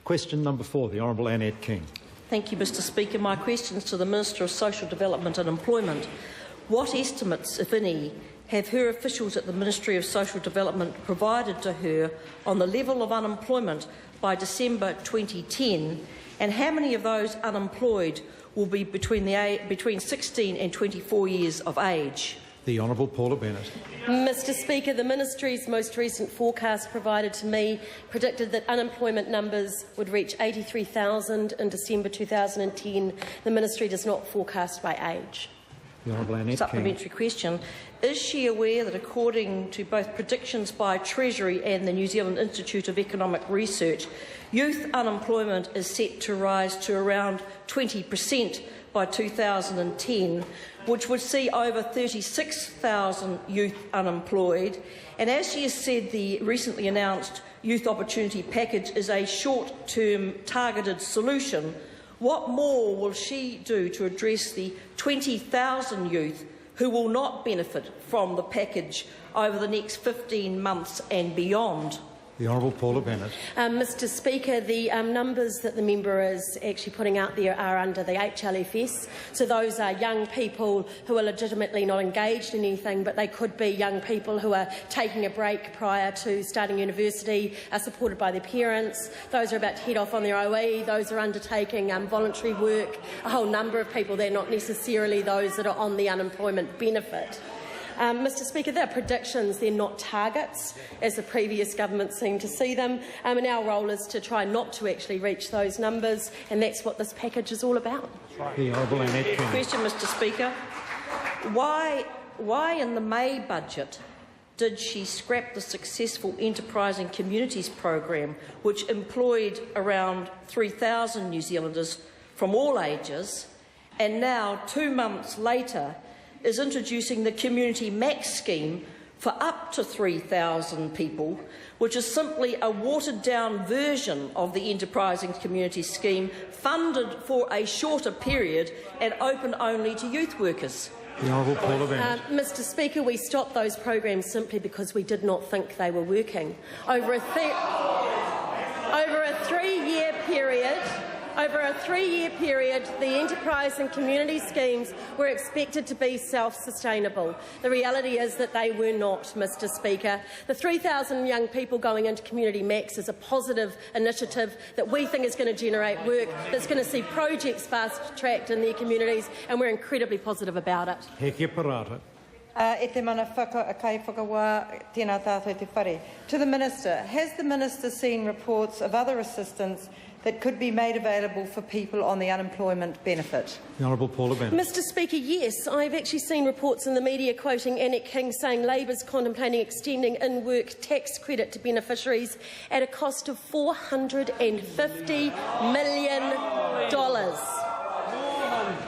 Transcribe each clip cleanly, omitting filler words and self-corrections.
Question number 4, the Honourable Annette King. Thank you, Mr Speaker. My question is to the Minister of Social Development and Employment. What estimates, if any, have her officials at the Ministry of Social Development provided to her on the level of unemployment by December 2010, and how many of those unemployed will be between 16 and 24 years of age? The Honourable Paula Bennett. Mr Speaker, the Ministry's most recent forecast provided to me predicted that unemployment numbers would reach 83,000 in December 2010. The Ministry does not forecast by age. The Honourable Annette Supplementary question. Is she aware that according to both predictions by Treasury and the New Zealand Institute of Economic Research, youth unemployment is set to rise to around 20% by 2010, which would see over 36,000 youth unemployed? And as she has said, the recently announced Youth Opportunity Package is a short-term targeted solution. What more will she do to address the 20,000 youth who will not benefit from the package over the next 15 months and beyond? The Honourable Paula Bennett. Mr Speaker, the numbers that the member is actually putting out there are under the HLFS. So those are young people who are legitimately not engaged in anything, but they could be young people who are taking a break prior to starting university, are supported by their parents. Those are about to head off on their OE. Those are undertaking voluntary work. A whole number of people. They're not necessarily those that are on the unemployment benefit. Mr Speaker, they're predictions, they're not targets, as the previous government seemed to see them, and our role is to try not to actually reach those numbers, and that's what this package is all about. The Honourable Annette King. Question, Mr Speaker. Why in the May budget did she scrap the successful Enterprising Communities program, which employed around 3,000 New Zealanders from all ages, and now, 2 months later, is introducing the Community Max scheme for up to 3,000 people, which is simply a watered-down version of the Enterprising Communities scheme, funded for a shorter period and open only to youth workers? The Honourable Paula Bennett. Mr Speaker, we stopped those programs simply because we did not think they were working. Over a 3-year period, the enterprise and community schemes were expected to be self-sustainable. The reality is that they were not, Mr Speaker. The 3,000 young people going into Community Max is a positive initiative that we think is going to generate work, that's going to see projects fast-tracked in their communities, and we're incredibly positive about it. Heke Parata. To the Minister, has the Minister seen reports of other assistance that could be made available for people on the unemployment benefit? The Honourable Paula Bennett. Mr Speaker, yes. I've actually seen reports in the media quoting Annette King saying Labor's contemplating extending in-work tax credit to beneficiaries at a cost of $450 million.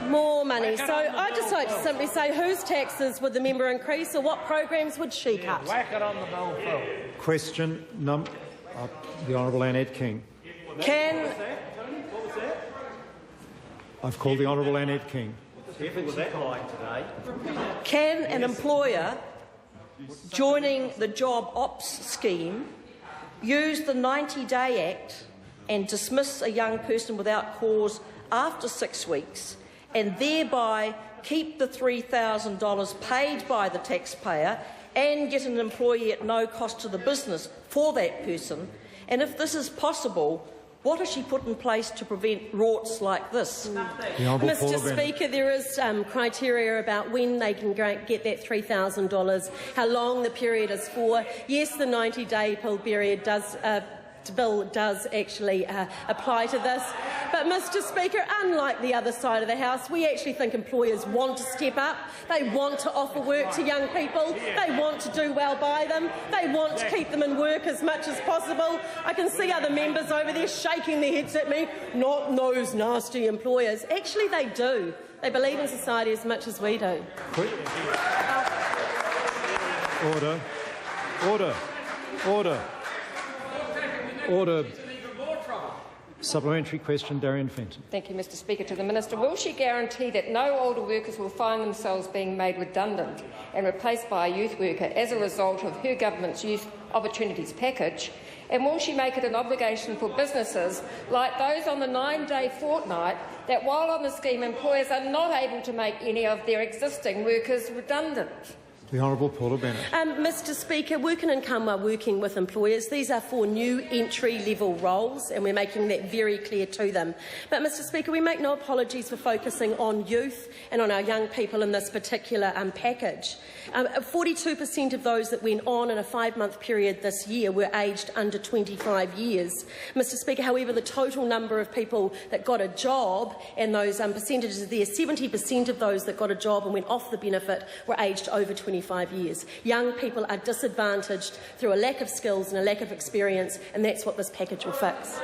More money. So I'd just like to simply say, whose taxes would the member increase, or what programs would she cut? Whack it on the bell, Phil. Question number the Honourable Annette King. I've called the Honourable Annette King. Can an employer joining the Job Ops scheme use the 90-Day Act and dismiss a young person without cause after 6 weeks, and thereby keep the $3,000 paid by the taxpayer and get an employee at no cost to the business for that person? And if this is possible, what has she put in place to prevent rorts like this? Mr Speaker, there is criteria about when they can get that $3,000, how long the period is for. Yes, the 90-day period bill does actually apply to this. But, Mr Speaker, unlike the other side of the House, we actually think employers want to step up. They want to offer work to young people. They want to do well by them. They want to keep them in work as much as possible. I can see other members over there shaking their heads at me. Not those nasty employers. Actually, they do. They believe in society as much as we do. Order. Order. Order. Order. Supplementary question, Darian Fenton. Thank you, Mr Speaker. To the Minister, will she guarantee that no older workers will find themselves being made redundant and replaced by a youth worker as a result of her government's Youth Opportunities Package? And will she make it an obligation for businesses like those on the 9-day fortnight that, while on the scheme, employers are not able to make any of their existing workers redundant? The Honourable Paula Bennett. Mr Speaker, Work and Income are working with employers. These are for new entry-level roles, and we're making that very clear to them. But, Mr Speaker, we make no apologies for focusing on youth and on our young people in this particular package. 42% of those that went on in a 5-month period this year were aged under 25 years. Mr Speaker, however, the total number of people that got a job, and those percentages there, 70% of those that got a job and went off the benefit were aged over 25 years. Young people are disadvantaged through a lack of skills and a lack of experience, and that's what this package will fix.